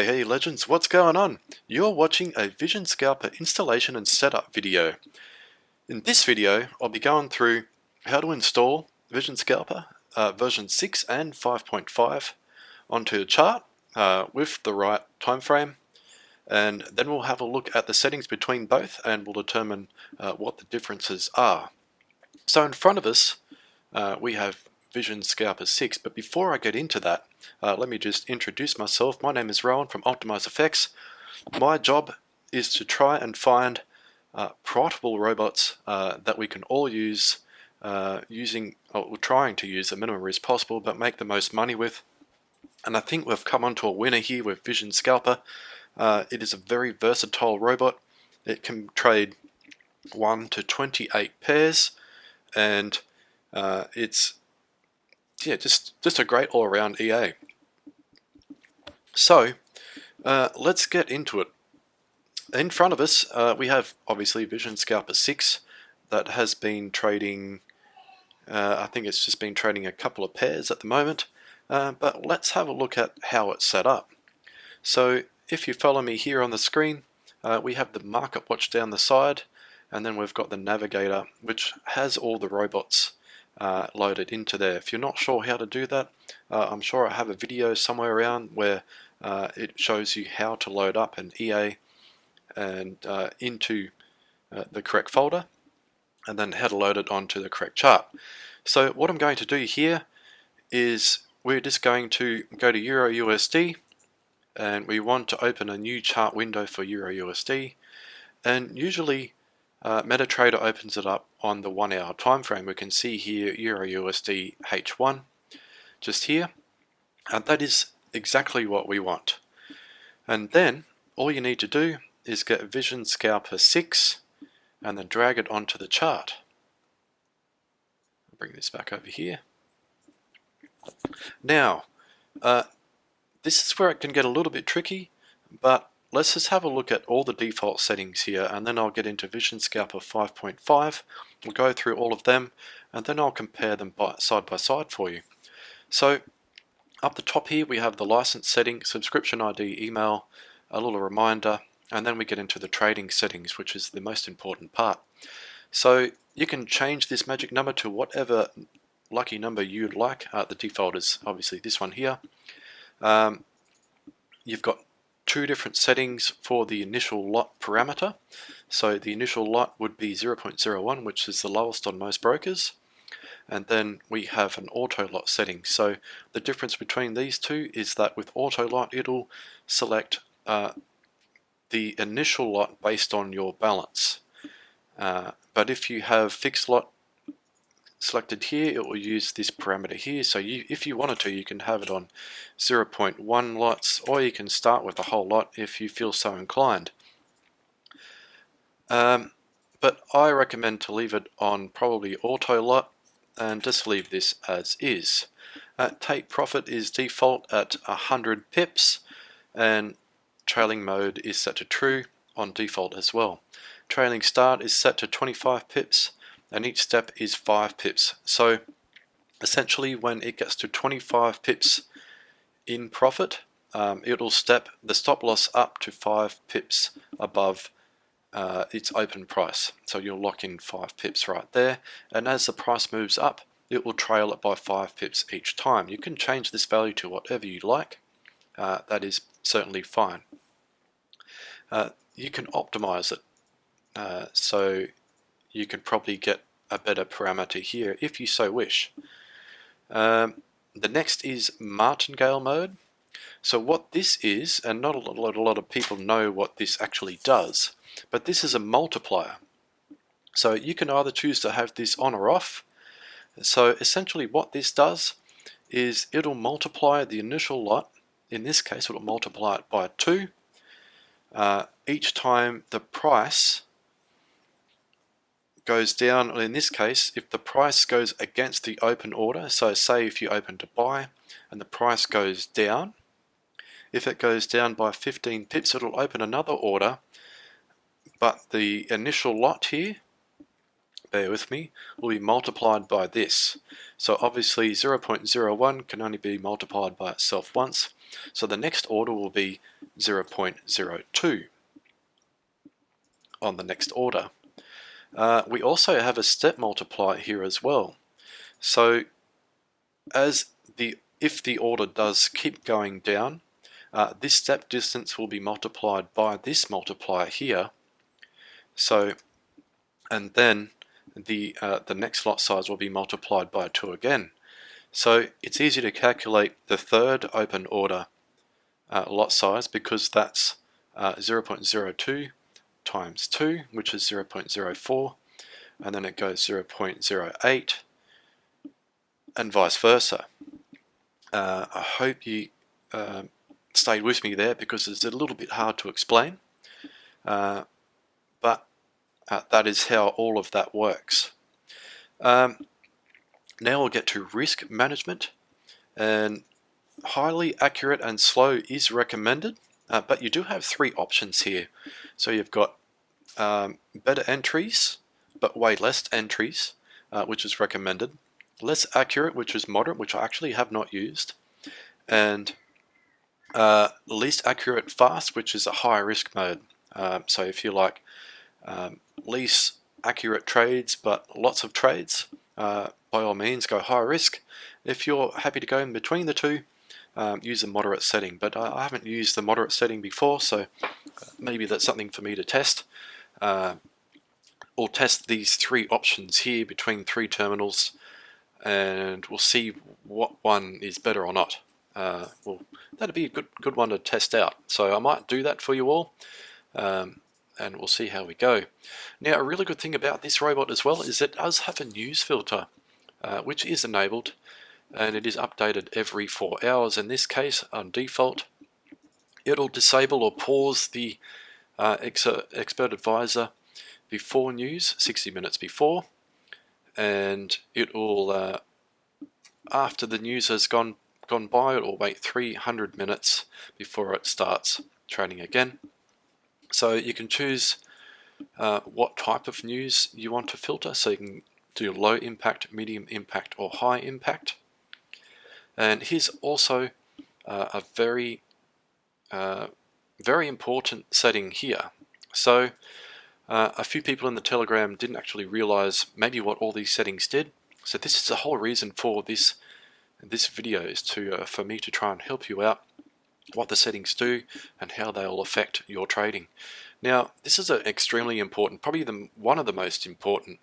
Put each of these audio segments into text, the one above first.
Hey legends, what's going on? You're watching a Vision Scalper installation and setup video. In this video, I'll be going through how to install Vision Scalper version 6 and 5.5 onto a chart with the right time frame, and then we'll have a look at the settings between both and we'll determine what the differences are. So in front of us we have Vision Scalper 6, but before I get into that, let me just introduce myself. My name is Rowan from Optimize Effects. My job is to try and find profitable robots that we can all use trying to use the minimum risk possible but make the most money with. And I think we've come onto a winner here with Vision Scalper. It is a very versatile robot. It can trade 1 to 28 pairs, and it's just a great all-around EA. So let's get into it. In front of us we have obviously Vision Scalper 6 that has been trading, I think it's just been trading a couple of pairs at the moment, but let's have a look at how it's set up. So if you follow me here on the screen, we have the market watch down the side, and then we've got the navigator which has all the robots loaded into there. If you're not sure how to do that, I'm sure I have a video somewhere around where it shows you how to load up an EA and into the correct folder, and then how to load it onto the correct chart. So what I'm going to do here is we're just going to go to Euro USD, and we want to open a new chart window for Euro USD, and usually MetaTrader opens it up on the 1 hour time frame. We can see here Euro USD H1 just here, and that is exactly what we want. And then all you need to do is get Vision Scalper 6 and then drag it onto the chart. I'll bring this back over here. Now this is where it can get a little bit tricky, but let's just have a look at all the default settings here, and then I'll get into Vision Scalper 5.5. We'll go through all of them, and then I'll compare them side by side for you. So up the top here we have the license setting, subscription ID, email, a little reminder, and then we get into the trading settings, which is the most important part. So you can change this magic number to whatever lucky number you'd like. The default is obviously this one here. You've got two different settings for the initial lot parameter. So the initial lot would be 0.01, which is the lowest on most brokers, and then we have an auto lot setting. So the difference between these two is that with auto lot it'll select the initial lot based on your balance, but if you have fixed lot selected here, it will use this parameter here. So if you wanted to, you can have it on 0.1 lots, or you can start with a whole lot if you feel so inclined. But I recommend to leave it on probably auto lot and just leave this as is. Take profit is default at 100 pips, and trailing mode is set to true on default as well. Trailing start is set to 25 pips, and each step is 5 pips. So essentially when it gets to 25 pips in profit, it'll step the stop loss up to 5 pips above its open price. So you'll lock in 5 pips right there, and as the price moves up it will trail it by 5 pips each time. You can change this value to whatever you like. That is certainly fine. You can optimize it, so you can probably get a better parameter here if you so wish. The next is martingale mode. So what this is, and not a lot of people know what this actually does, but this is a multiplier. So you can either choose to have this on or off. So essentially what this does is it'll multiply the initial lot. In this case it'll multiply it by 2 each time the price goes down. In this case, if the price goes against the open order, so say if you open to buy and the price goes down, if it goes down by 15 pips it'll open another order, but the initial lot here bear with me, will be multiplied by this. So obviously 0.01 can only be multiplied by itself once, so the next order will be 0.02 on the next order. We also have a step multiplier here as well. So if the order does keep going down, this step distance will be multiplied by this multiplier here. So, and then the next lot size will be multiplied by 2 again. So it's easy to calculate the third open order lot size, because that's 0.02 times 2, which is 0.04, and then it goes 0.08, and vice versa. I hope you stayed with me there, because it's a little bit hard to explain, but that is how all of that works. Now we'll get to risk management, and highly accurate and slow is recommended, but you do have 3 options here. So you've got better entries but way less entries, which is recommended, less accurate, which is moderate, which I actually have not used, and least accurate fast, which is a high risk mode. So if you like least accurate trades but lots of trades, by all means go high risk. If you're happy to go in between the two, use a moderate setting, but I haven't used the moderate setting before, so maybe that's something for me to test. We'll test these 3 options here between 3 terminals, and we'll see what one is better or not. Well, that'd be a good one to test out, so I might do that for you all, and we'll see how we go. Now, a really good thing about this robot as well is it does have a news filter, which is enabled, and it is updated every 4 hours. In this case, on default, it'll disable or pause the expert advisor before news, 60 minutes before, and it will, after the news has gone by, it will wait 300 minutes before it starts trading again. So you can choose what type of news you want to filter, so you can do low impact, medium impact, or high impact. And here's also a very important setting here. So a few people in the Telegram didn't actually realize maybe what all these settings did. So this is the whole reason for this video, is for me to try and help you out what the settings do and how they will affect your trading. Now, this is extremely important, probably one of the most important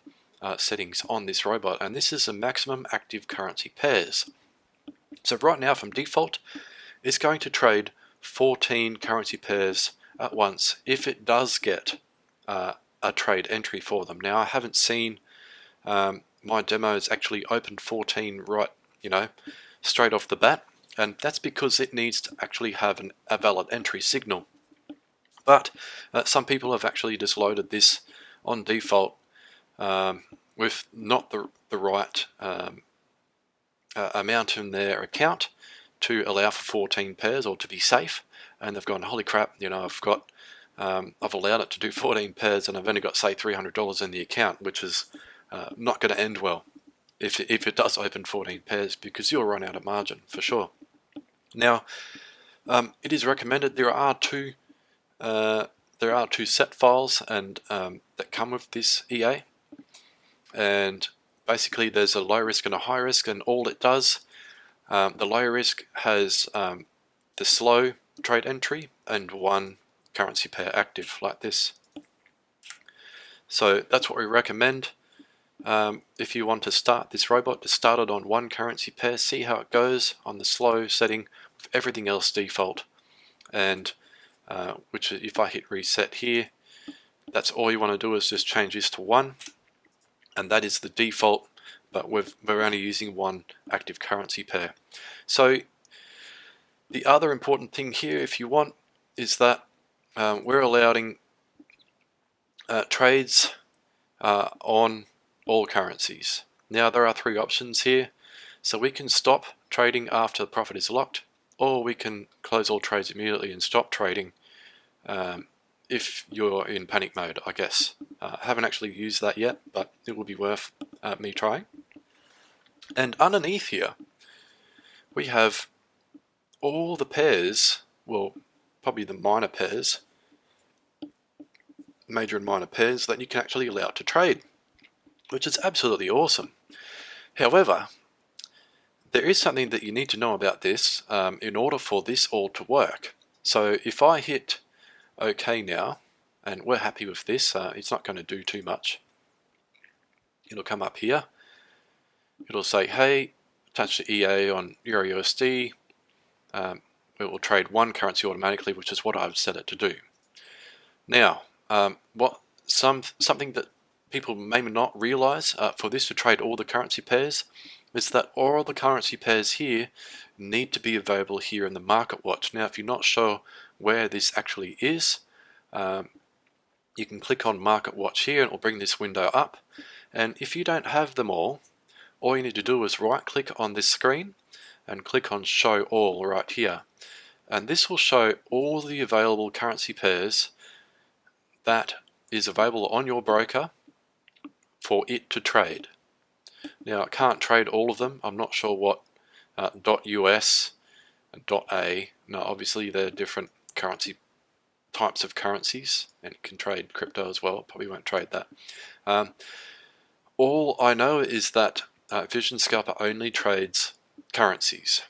settings on this robot, and this is the maximum active currency pairs. So right now, from default, it's going to trade 14 currency pairs at once if it does get a trade entry for them. Now, I haven't seen my demos actually opened 14 right, straight off the bat, and that's because it needs to actually have a valid entry signal. But some people have actually just loaded this on default with not the right amount in their account to allow for 14 pairs, or to be safe, and they've gone, holy crap, I've allowed it to do 14 pairs and I've only got, say, $300 in the account, which is not going to end well if it does open 14 pairs, because you'll run out of margin for sure. Now, it is recommended there are two set files and that come with this EA, and basically there's a low risk and a high risk, and all it does, the low risk has the slow trade entry and 1 currency pair active, like this. So that's what we recommend. If you want to start this robot, to start it on 1 currency pair, see how it goes on the slow setting with everything else default, and which, if I hit reset here, that's all you want to do is just change this to 1, and that is the default, but we're only using 1 active currency pair. So the other important thing here, if you want, is that we're allowing trades on all currencies. Now, there are 3 options here. So we can stop trading after the profit is locked, or we can close all trades immediately and stop trading if you're in panic mode, I guess. I haven't actually used that yet, but it will be worth me trying. And underneath here, we have all the pairs, well, probably the minor pairs, major and minor pairs that you can actually allow to trade, which is absolutely awesome. However, there is something that you need to know about this in order for this all to work. So if I hit OK now, and we're happy with this, it's not going to do too much. It'll come up here. It'll say, hey, attach the EA on EURUSD. It will trade one currency automatically, which is what I've set it to do. Now, something that people may not realize for this to trade all the currency pairs is that all the currency pairs here need to be available here in the market watch. Now, if you're not sure where this actually is, you can click on market watch here and it will bring this window up. And if you don't have them all you need to do is right click on this screen and click on show all right here. And this will show all the available currency pairs that is available on your broker for it to trade. Now, it can't trade all of them. I'm not sure what .US and .A. Now, obviously, they're different currency types of currencies, and it can trade crypto as well. Probably won't trade that. All I know is that Vision Scalper only trades currencies.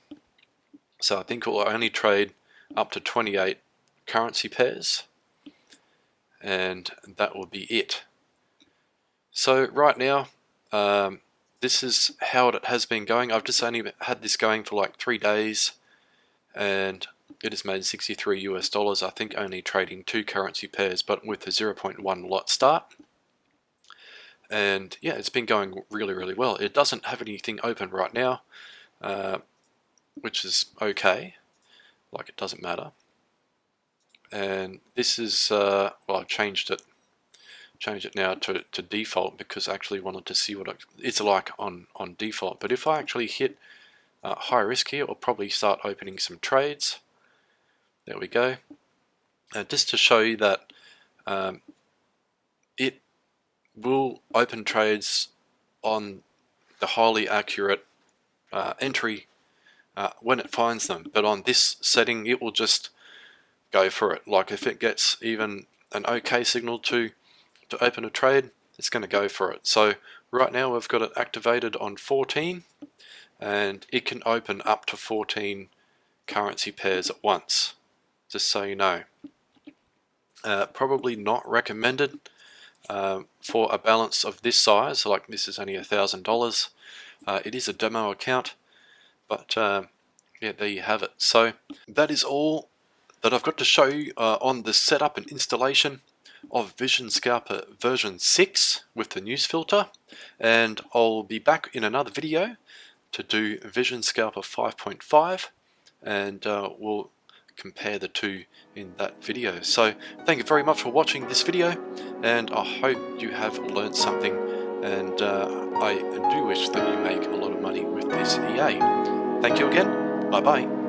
So I think it will only trade up to 28 currency pairs, and that will be it. So right now, this is how it has been going. I've just only had this going for like 3 days, and it has made $63 US, I think only trading 2 currency pairs, but with a 0.1 lot start. And yeah, it's been going really, really well. It doesn't have anything open right now, which is okay. Like, it doesn't matter. And this is, well, I've changed it now to default because I actually wanted to see what it's like on default. But if I actually hit high risk here, I'll probably start opening some trades. There we go. Just to show you that it will open trades on the highly accurate entry when it finds them. But on this setting, it will just go for it. Like, if it gets even an OK signal to open a trade, it's going to go for it. So right now we've got it activated on 14, and it can open up to 14 currency pairs at once, just so you know. Probably not recommended for a balance of this size. Like, this is only $1,000. It is a demo account, but yeah, there you have it. So that is all that I've got to show you on the setup and installation of Vision Scalper version 6 with the news filter, and I'll be back in another video to do Vision Scalper 5.5, and we'll compare the two in that video. So thank you very much for watching this video, and I hope you have learned something, and I do wish that you make a lot of money with this EA. Thank you again. Bye bye.